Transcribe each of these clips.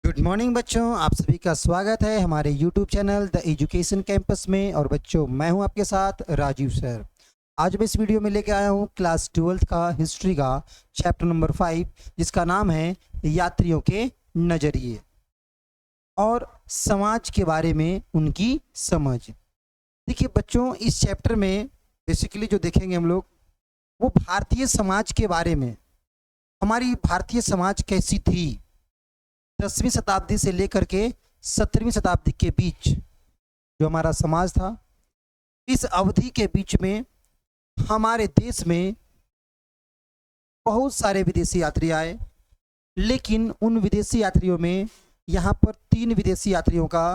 Good morning बच्चों, आप सभी का स्वागत है हमारे YouTube channel the education campus में। और बच्चों, मैं हूं आपके साथ राजीव सर। आज मैं इस वीडियो में लेके आया हूं क्लास 12th का हिस्ट्री का चैप्टर नंबर 5, जिसका नाम है यात्रियों के नज़रिए और समाज के बारे में उनकी समझ। देखिए बच्चों, इस चैप्टर में बेसिकली जो देखेंगे हम लोग वो भारतीय समाज के बारे में। हमारी भारतीय समाज कैसी थी 10वीं शताब्दी से लेकर के 17वीं शताब्दी के बीच, जो हमारा समाज था, इस अवधि के बीच में हमारे देश में बहुत सारे विदेशी यात्री आए। लेकिन उन विदेशी यात्रियों में यहाँ पर 3 विदेशी यात्रियों का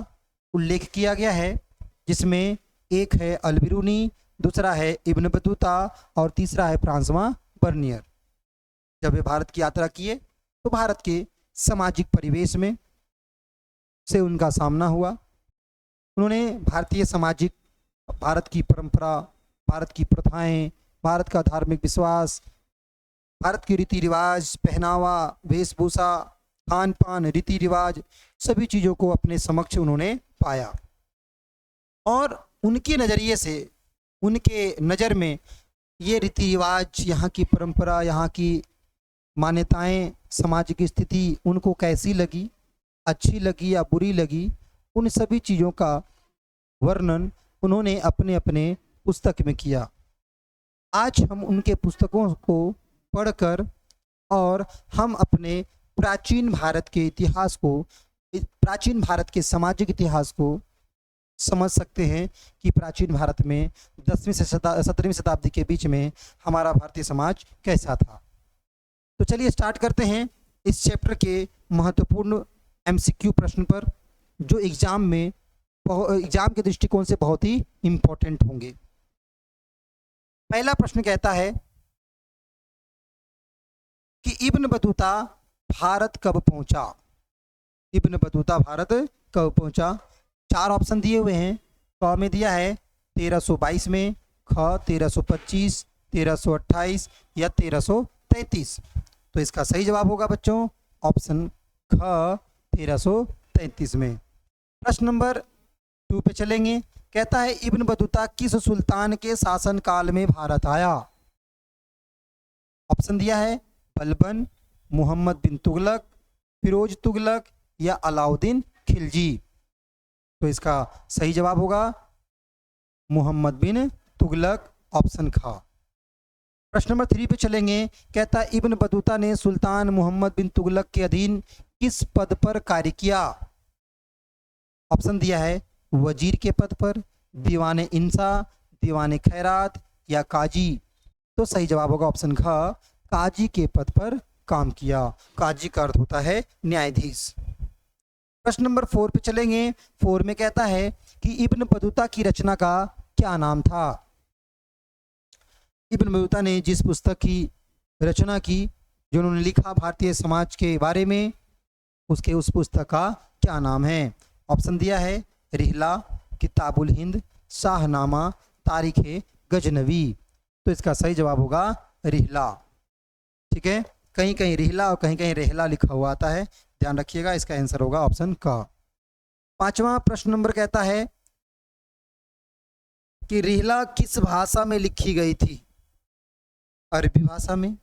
उल्लेख किया गया है, जिसमें एक है अल-बिरूनी, दूसरा है इब्न बतूता और तीसरा है फ्रांसवा बर्नियर। जब वे भारत की यात्रा किए तो भारत के सामाजिक परिवेश में से उनका सामना हुआ। उन्होंने भारतीय सामाजिक, भारत की परंपरा, भारत की प्रथाएं, भारत का धार्मिक विश्वास, भारत के रीति रिवाज, पहनावा, वेशभूषा, खान पान, रीति रिवाज, सभी चीज़ों को अपने समक्ष उन्होंने पाया। और उनके नज़रिए से, उनके नज़र में ये रीति रिवाज, यहाँ की परंपरा, यहाँ की मान्यताएं, सामाजिक स्थिति उनको कैसी लगी, अच्छी लगी या बुरी लगी, उन सभी चीज़ों का वर्णन उन्होंने अपने अपने पुस्तक में किया। आज हम उनके पुस्तकों को पढ़कर और हम अपने प्राचीन भारत के इतिहास को, प्राचीन भारत के सामाजिक इतिहास को समझ सकते हैं कि प्राचीन भारत में 10वीं से 17वीं शताब्दी के बीच में हमारा भारतीय समाज कैसा था। तो चलिए स्टार्ट करते हैं इस चैप्टर के महत्वपूर्ण MCQ प्रश्न पर, जो एग्जाम के दृष्टिकोण से बहुत ही इम्पोर्टेंट होंगे। पहला प्रश्न कहता है कि इब्न बतूता भारत कब पहुंचा। इब्न बतूता भारत कब पहुंचा? 4 ऑप्शन दिए हुए हैं। क में दिया है 1322 में, ख 1325, 1328 या 1333। तो इसका सही जवाब होगा बच्चों ऑप्शन ख 1333 में। प्रश्न नंबर 2 पे चलेंगे। कहता है इब्न बतूता किस सुल्तान के शासन काल में भारत आया। ऑप्शन दिया है बलबन, मोहम्मद बिन तुगलक, फिरोज तुगलक या अलाउद्दीन खिलजी। तो इसका सही जवाब होगा मोहम्मद बिन तुगलक, ऑप्शन ख। प्रश्न नंबर 3 पे चलेंगे। कहता है इब्न बतूता ने सुल्तान मोहम्मद बिन तुगलक के अधीन किस पद पर कार्य किया। ऑप्शन दिया है वजीर के पद पर, दीवाने इंसा, दीवाने खैरात या काजी। तो सही जवाब होगा ऑप्शन ख, काजी के पद पर काम किया। काजी का अर्थ होता है न्यायाधीश। प्रश्न नंबर 4 पे चलेंगे। 4 में कहता है कि इब्न बतूता की रचना का क्या नाम था। इब्न बतूता ने जिस पुस्तक की रचना की, जो उन्होंने लिखा भारतीय समाज के बारे में, उस पुस्तक का क्या नाम है। ऑप्शन दिया है रिहला, किताबुल हिंद, शाहनामा, तारीख गजनवी। तो इसका सही जवाब होगा रिहला। ठीक है, कहीं कहीं रिहला और कहीं कहीं रेहला लिखा हुआ आता है, ध्यान रखिएगा। इसका आंसर होगा ऑप्शन क। 5वां प्रश्न नंबर कहता है कि रिहला किस भाषा में लिखी गई थी। अरबी भाषा में,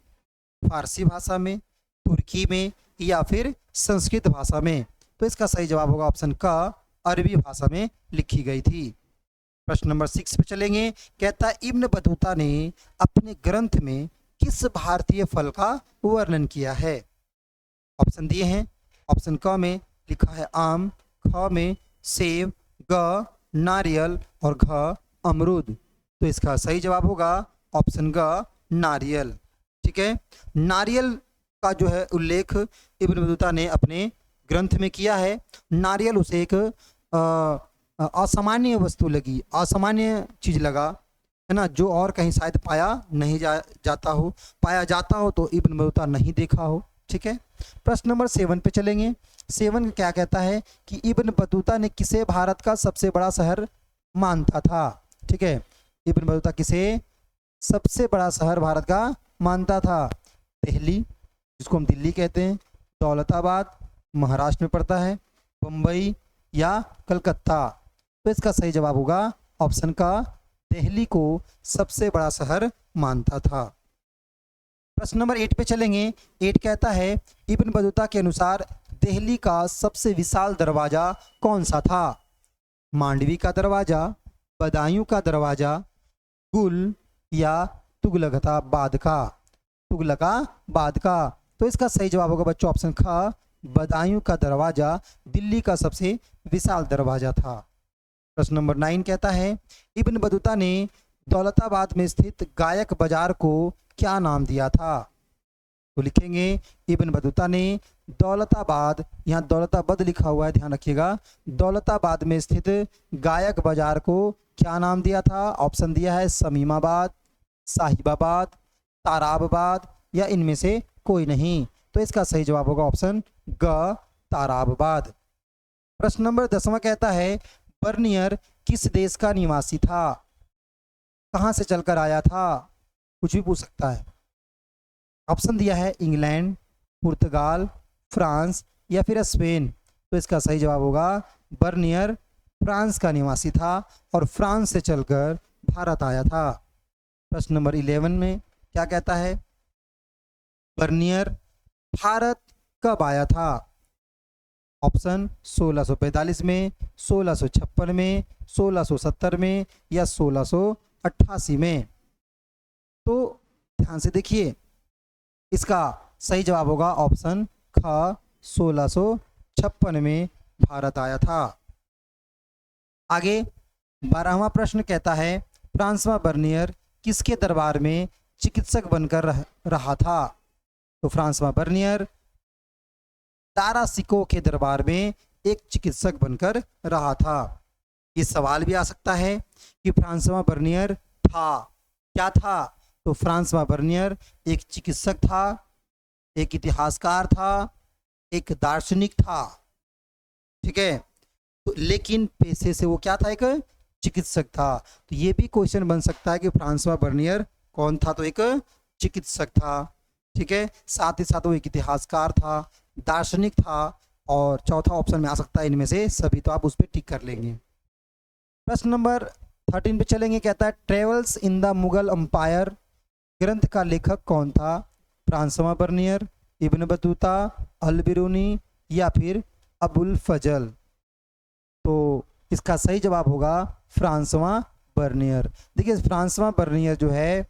फारसी भाषा में, तुर्की में या फिर संस्कृत भाषा में। तो इसका सही जवाब होगा ऑप्शन क, अरबी भाषा में लिखी गई थी। प्रश्न नंबर 6 पे चलेंगे। कहता है इब्न बतूता ने अपने ग्रंथ में किस भारतीय फल का वर्णन किया है। ऑप्शन दिए हैं। ऑप्शन क में लिखा है आम, ख में सेब, ग नारियल और घ अमरूद। तो इसका सही जवाब होगा ऑप्शन ग, नारियल। ठीक है, नारियल का जो है उल्लेख इब्न बतूता ने अपने ग्रंथ में किया है। नारियल उसे एक असामान्य वस्तु लगी, असामान्य चीज़ लगा, है ना, जो और कहीं शायद पाया नहीं जाता हो, पाया जाता हो तो इब्न बतूता नहीं देखा हो। ठीक है, प्रश्न नंबर 7 पे चलेंगे। 7 क्या कहता है कि इब्न बतूता ने किसे भारत का सबसे बड़ा शहर मानता था। ठीक है, इब्न बतूता किसे सबसे बड़ा शहर भारत का मानता था। दिल्ली, जिसको हम दिल्ली कहते हैं, दौलताबाद, महाराष्ट्र में पड़ता है, बम्बई या कलकत्ता? तो इसका सही जवाब होगा ऑप्शन का, दिल्ली को सबसे बड़ा शहर मानता था। प्रश्न नंबर 8 पे चलेंगे। 8 कहता है इब्न बतूता के अनुसार दिल्ली का सबसे विशाल दरवाजा कौन सा था? मांडवी का दरवाजा, बदायूं का दरवाजा, गुल या तुगलकाबाद का? तुगलकाबाद का। तो इसका सही जवाब होगा बच्चों ऑप्शन ख, बदायूं का दरवाजा दिल्ली का सबसे विशाल दरवाजा था। प्रश्न नंबर 9 कहता है इब्न बतूता ने दौलताबाद में स्थित गायक बाजार को क्या नाम दिया था? तो लिखेंगे इब्न बतूता ने दौलताबाद, यहाँ दौलताबाद लिखा हुआ है ध्यान रखिएगा, दौलताबाद में स्थित गायक बाजार को क्या नाम दिया था? ऑप्शन दिया है शमीमाबाद, साहिबाबाद, ताराबाद या इनमें से कोई नहीं। तो इसका सही जवाब होगा ऑप्शन ग, ताराबाद। प्रश्न नंबर 10वां कहता है बर्नियर किस देश का निवासी था? कहाँ से चलकर आया था? कुछ भी पूछ सकता है। ऑप्शन दिया है इंग्लैंड, पुर्तगाल, फ्रांस या फिर स्पेन। तो इसका सही जवाब होगा बर्नियर फ्रांस का निवासी था और फ्रांस से चलकर भारत आया था। प्रश्न नंबर 11 में क्या कहता है बर्नियर भारत कब आया था? ऑप्शन 1645 में, 1656 में, 1670 में या 1688 में। तो ध्यान से देखिए, इसका सही जवाब होगा ऑप्शन ख, 1656 में भारत आया था। आगे 12वां प्रश्न कहता है फ्रांसवा बर्नियर किसके दरबार में चिकित्सक बनकर रहा था? तो फ्रांसवा बर्नियर तारासिको के दरबार में एक चिकित्सक बनकर रहा था। ये सवाल भी आ सकता है कि फ्रांसवा बर्नियर था क्या था? तो फ्रांसवा बर्नियर एक चिकित्सक था, एक इतिहासकार था, एक दार्शनिक था, ठीक है। तो लेकिन पेशे से वो क्या था? एक चिकित्सक था। तो ये भी क्वेश्चन बन सकता है कि फ्रांसवा बर्नियर कौन था? तो एक चिकित्सक था, ठीक है। साथ ही साथ वो एक इतिहासकार था, दार्शनिक था और चौथा ऑप्शन में आ सकता है इनमें से सभी। तो आप उस पर टिक कर लेंगे। प्रश्न नंबर 13 पे चलेंगे। कहता है travels in the Mughal empire ग्रंथ का लेखक कौन था? Francois Bernier, Ibn Battuta, Al Biruni या फिर अबुल फजल? तो इसका सही जवाब होगा फ्रांसवा बर्नियर। देखिए फ्रांसवा बर्नियर जो है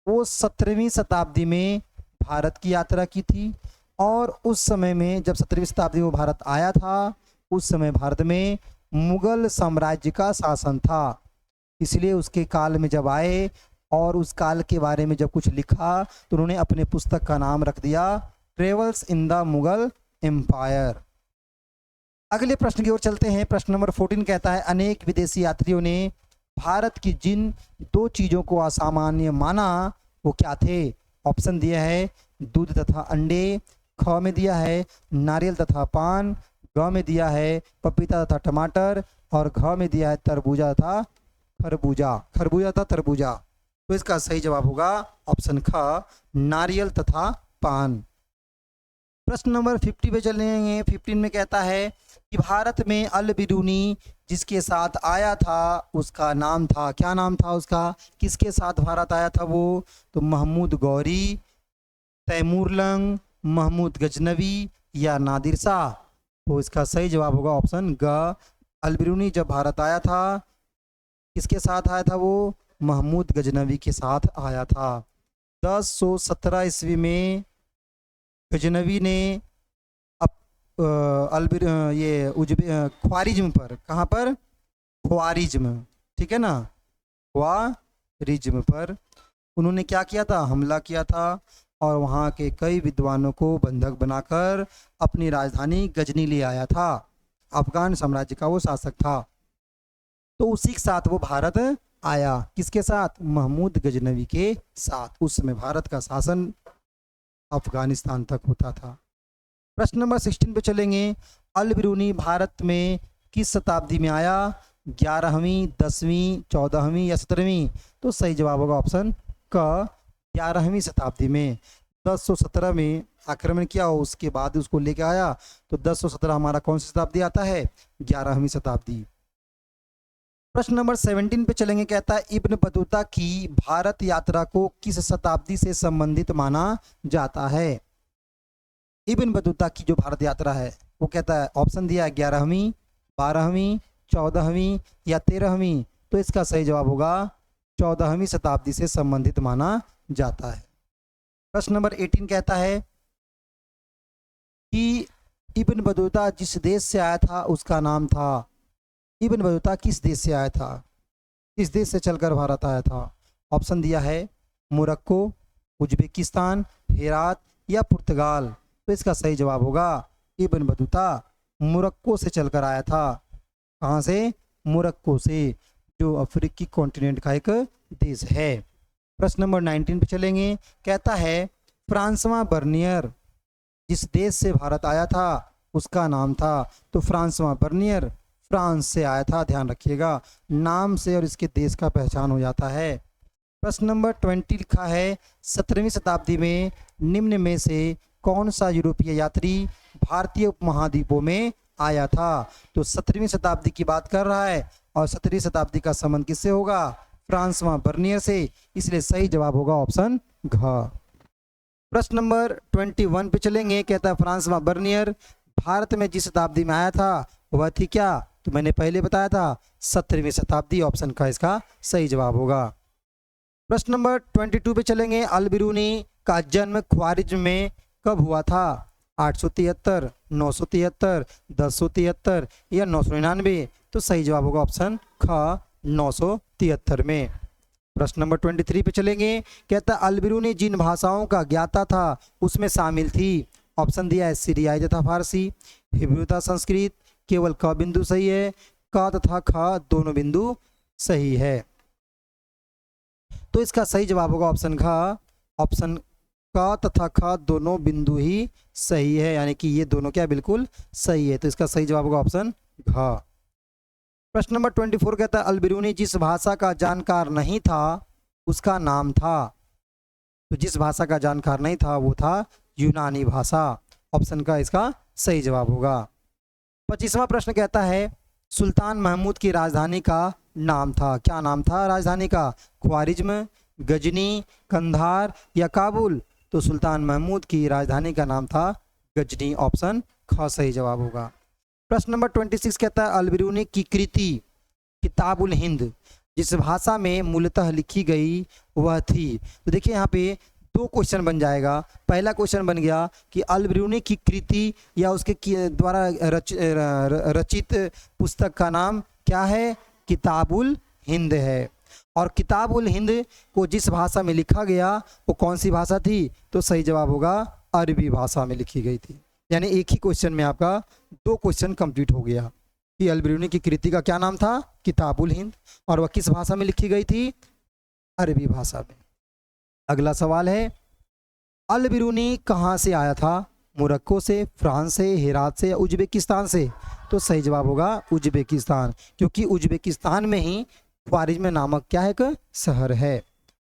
वो 17वीं शताब्दी में भारत की यात्रा की थी और उस समय में जब 17वीं शताब्दी में भारत आया था उस समय भारत में मुगल साम्राज्य का शासन था। इसलिए उसके काल में जब आए और उस काल के बारे में जब कुछ लिखा तो उन्होंने अपने पुस्तक का नाम रख दिया travels in the Mughal empire. अगले प्रश्न की ओर चलते हैं। प्रश्न नंबर 14 कहता है अनेक विदेशी यात्रियों ने भारत की जिन दो चीज़ों को असामान्य माना वो क्या थे? ऑप्शन दिया है दूध तथा अंडे, ख में दिया है नारियल तथा पान, ग में दिया है पपीता तथा टमाटर और घ में दिया है तरबूजा तथा खरबूजा। खरबूजा तथा तरबूजा। तो इसका सही जवाब होगा ऑप्शन ख, नारियल तथा पान। प्रश्न नंबर 50 पे चलेंगे। 15 में कहता है कि भारत में अल बिरूनी जिसके साथ आया था उसका नाम था, क्या नाम था उसका? किसके साथ भारत आया था वो? तो महमूद गौरी, तैमूरलंग, महमूद गजनवी या नादिर शाह? तो इसका सही जवाब होगा ऑप्शन ग, अल बिरूनी जब भारत आया था किसके साथ आया था वो? महमूद गजनवी के साथ आया था। 1017 ईस्वी में गजनवी ने ख्वारिज्म पर, कहाँ पर? ख्वारिज्म, ठीक है ना, ख्वारिज्म पर उन्होंने क्या किया था? हमला किया था और वहाँ के कई विद्वानों को बंधक बनाकर अपनी राजधानी गजनी ले आया था। अफगान साम्राज्य का वो शासक था। तो उसी के साथ वो भारत आया। किसके साथ? महमूद गजनवी के साथ। उस समय भारत का शासन अफगानिस्तान तक होता था। प्रश्न नंबर 16 पे चलेंगे। अल बिरूनी भारत में किस शताब्दी में आया? 11वीं, 10वीं, 14वीं या 17वीं? तो सही जवाब होगा ऑप्शन क, 11वीं शताब्दी में। 1017 में आक्रमण किया और उसके बाद उसको लेके आया। तो 1017 हमारा कौन सी शताब्दी आता है? 11वीं शताब्दी। प्रश्न नंबर 17 पे चलेंगे। कहता है इब्न बतूता की भारत यात्रा को किस शताब्दी से संबंधित माना जाता है? इब्न बतूता की जो भारत यात्रा है वो कहता है, ऑप्शन दिया है 11वीं, 12वीं, 14वीं या 13वीं। तो इसका सही जवाब होगा 14वीं शताब्दी से संबंधित माना जाता है। प्रश्न नंबर 18 कहता है कि इब्न बतूता जिस देश से आया था उसका नाम था। इब्न बतूता किस देश से आया था? किस देश से चलकर भारत आया था? ऑप्शन दिया है मोरक्को, उज्बेकिस्तान, हेरात या पुर्तगाल। तो इसका सही जवाब होगा इब्न बतूता मोरक्को से चलकर आया था। कहाँ से? मोरक्को से, जो अफ्रीकी कॉन्टिनेंट का एक देश है। प्रश्न नंबर 19 पे चलेंगे। कहता है फ्रांसवा बर्नियर जिस देश से भारत आया था उसका नाम था। तो फ्रांसवा बर्नियर फ्रांस से आया था, ध्यान रखिएगा, नाम से और इसके देश का पहचान हो जाता है। प्रश्न नंबर 20 लिखा है 17वीं शताब्दी में निम्न में से कौन सा यूरोपीय यात्री भारतीय उपमहाद्वीपों में आया था? तो 17वीं शताब्दी की बात कर रहा है और 17वीं शताब्दी का संबंध किससे होगा? फ्रांसवा बर्नियर से, इसलिए सही जवाब होगा ऑप्शन घ। प्रश्न नंबर 21 पे चलेंगे। कहता है फ्रांसवा बर्नियर भारत में जिस शताब्दी में आया था वह थी क्या? तो मैंने पहले बताया था 17वीं शताब्दी, ऑप्शन का इसका सही जवाब होगा। प्रश्न नंबर 22 पे चलेंगे। अल बिरूनी का जन्म ख्वारिज्म में कब हुआ था? 873, 973, 1073 या 999। तो सही जवाब होगा ऑप्शन ख 973 में। प्रश्न नंबर 23 पे चलेंगे। कहता अल बिरूनी जिन भाषाओं का ज्ञाता था उसमें शामिल थी। ऑप्शन दिया है सीरियाई तथा फारसी, हिब्रू तथा संस्कृत। केवल क बिंदु सही है, क तथा ख दोनों बिंदु सही है। तो इसका सही जवाब होगा ऑप्शन घ। ऑप्शन क तथा ख दोनों बिंदु ही सही है, यानी कि ये दोनों क्या बिल्कुल सही है। तो इसका सही जवाब होगा ऑप्शन घ। प्रश्न नंबर 24 कहता है अल बिरूनी जिस भाषा का जानकार नहीं था उसका नाम था। तो जिस भाषा का जानकार नहीं था वो था यूनानी भाषा। ऑप्शन का इसका सही जवाब होगा। 25वां प्रश्न कहता है सुल्तान महमूद की राजधानी का नाम था। क्या नाम था राजधानी का? ख्वारिज्म, गजनी, कंधार या काबुल। तो सुल्तान महमूद की राजधानी का नाम था गजनी, ऑप्शन ख सही जवाब होगा। प्रश्न नंबर 26 कहता है अल बिरूनी की कृति किताबुल हिंद जिस भाषा में मूलतः लिखी गई वह थी। तो देखिए यहाँ पे दो क्वेश्चन बन जाएगा। पहला क्वेश्चन बन गया कि अल बिरूनी की कृति या उसके द्वारा रचित पुस्तक का नाम क्या है? किताबुल हिंद है। और किताबुल हिंद को जिस भाषा में लिखा गया वो कौन सी भाषा थी? तो सही जवाब होगा अरबी भाषा में लिखी गई थी। यानी एक ही क्वेश्चन में आपका दो क्वेश्चन कंप्लीट हो गया कि अल बिरूनी की कृति का क्या नाम था? किताबुल हिंद, और वह किस भाषा में लिखी गई थी? अरबी भाषा में। अगला सवाल है अल बिरूनी कहाँ से आया था? मोरक्को से, फ्रांस से, हेरात से या उज्बेकिस्तान से? तो सही जवाब होगा उज्बेकिस्तान, क्योंकि उज्बेकिस्तान में ही ख्वारिज्म नामक क्या है एक शहर है।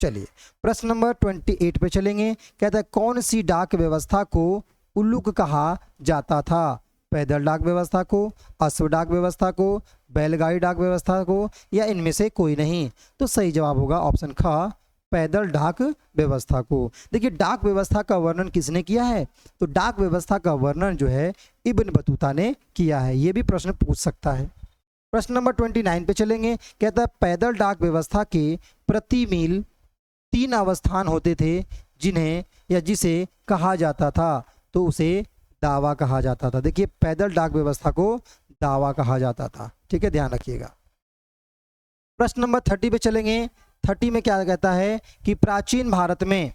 चलिए प्रश्न नंबर 28 पे चलेंगे। कहता है कौन सी डाक व्यवस्था को उल्लुक कहा जाता था? पैदल डाक व्यवस्था को, अश्व डाक व्यवस्था को, बैलगाड़ी डाक व्यवस्था को या इनमें से कोई नहीं? तो सही जवाब होगा ऑप्शन ख पैदल डाक व्यवस्था को। देखिए डाक व्यवस्था का वर्णन किसने किया है? तो डाक व्यवस्था का वर्णन जो है इब्न बतूता ने किया है। ये भी प्रश्न पूछ सकता है। प्रश्न नंबर 29 पे चलेंगे। कहता है पैदल डाक व्यवस्था के प्रति मील 3 अवस्थान होते थे जिन्हें या जिसे कहा जाता था। तो उसे दावा कहा जाता था। देखिए पैदल डाक व्यवस्था को दावा कहा जाता था, ठीक है, ध्यान रखिएगा। प्रश्न नंबर 30 पे चलेंगे। 30 में क्या कहता है कि प्राचीन भारत में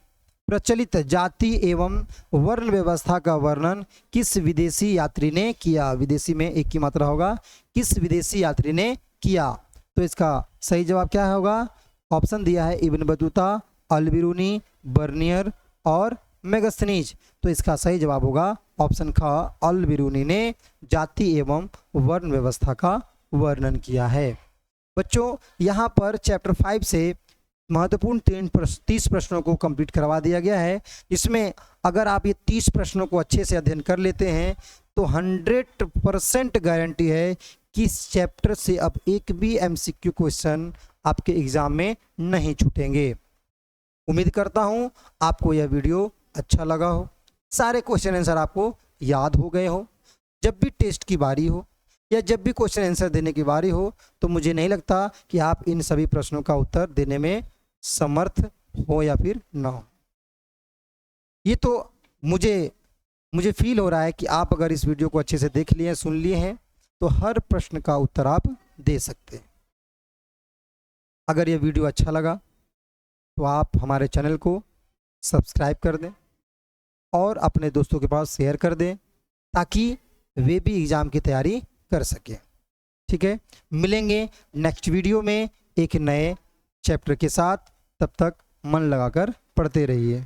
प्रचलित जाति एवं वर्ण व्यवस्था का वर्णन किस विदेशी यात्री ने किया? विदेशी में एक की मात्रा होगा, किस विदेशी यात्री ने किया? तो इसका सही जवाब क्या होगा? ऑप्शन दिया है इब्न बतूता, अल बिरूनी, बर्नियर और मेगस्थनीज। तो इसका सही जवाब होगा ऑप्शन ख अल बिरूनी ने जाति एवं वर्ण व्यवस्था का वर्णन किया है। बच्चों यहाँ पर चैप्टर 5 से महत्वपूर्ण 30 प्रश्नों को कंप्लीट करवा दिया गया है। इसमें अगर आप ये 30 प्रश्नों को अच्छे से अध्ययन कर लेते हैं तो 100% गारंटी है कि इस चैप्टर से अब एक भी एमसीक्यू क्वेश्चन आपके एग्जाम में नहीं छूटेंगे। उम्मीद करता हूँ आपको यह वीडियो अच्छा लगा हो, सारे क्वेश्चन आंसर आपको याद हो गए हो। जब भी टेस्ट की बारी हो या जब भी क्वेश्चन आंसर देने की बारी हो तो मुझे नहीं लगता कि आप इन सभी प्रश्नों का उत्तर देने में समर्थ हो या फिर ना हो। ये तो मुझे फील हो रहा है कि आप अगर इस वीडियो को अच्छे से देख लिए हैं, सुन लिए हैं तो हर प्रश्न का उत्तर आप दे सकते हैं। अगर ये वीडियो अच्छा लगा तो आप हमारे चैनल को सब्सक्राइब कर दें और अपने दोस्तों के पास शेयर कर दें ताकि वे भी एग्ज़ाम की तैयारी कर सकें। ठीक है, मिलेंगे नेक्स्ट वीडियो में एक नए चैप्टर के साथ। तब तक मन लगाकर पढ़ते रहिए।